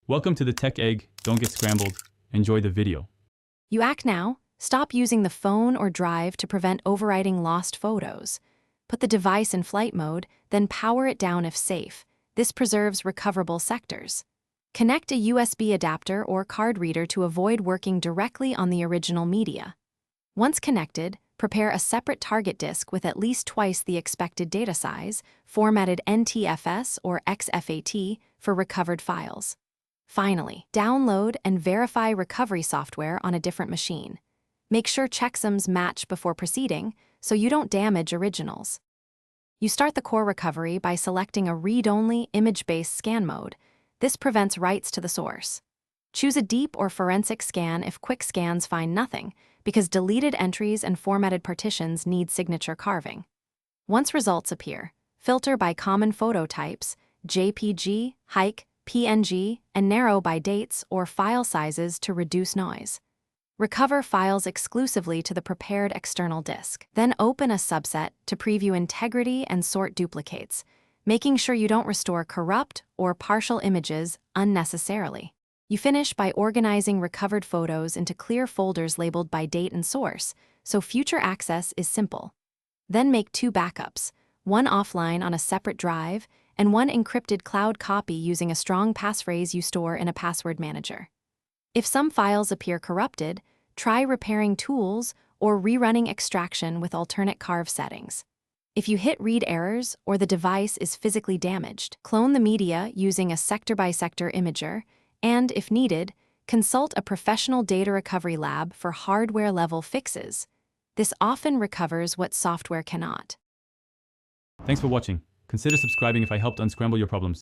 Welcome to the Tech Egg. Don't get scrambled. Enjoy the video. You act now. Stop using the phone or drive to prevent overwriting lost photos. Put the device in flight mode, then power it down if safe. This preserves recoverable sectors. Connect a USB adapter or card reader to avoid working directly on the original media. Once connected, prepare a separate target disk with at least twice the expected data size, formatted NTFS or XFAT, for recovered files. Finally, download and verify recovery software on a different machine. Make sure checksums match before proceeding, so you don't damage originals. You start the core recovery by selecting a read-only, image-based scan mode. This prevents writes to the source. Choose a deep or forensic scan if quick scans find nothing, because deleted entries and formatted partitions need signature carving. Once results appear, filter by common photo types, JPG, HEIC, PNG, and narrow by dates or file sizes to reduce noise. Recover files exclusively to the prepared external disk. Then open a subset to preview integrity and sort duplicates, making sure you don't restore corrupt or partial images unnecessarily. You finish by organizing recovered photos into clear folders labeled by date and source, so future access is simple. Then make 2 backups, one offline on a separate drive, and one encrypted cloud copy using a strong passphrase you store in a password manager. If some files appear corrupted, try repairing tools or rerunning extraction with alternate carve settings. If you hit read errors or the device is physically damaged, clone the media using a sector-by-sector imager, and, if needed, consult a professional data recovery lab for hardware-level fixes. This often recovers what software cannot. Thanks for watching. Consider subscribing if I helped unscramble your problems.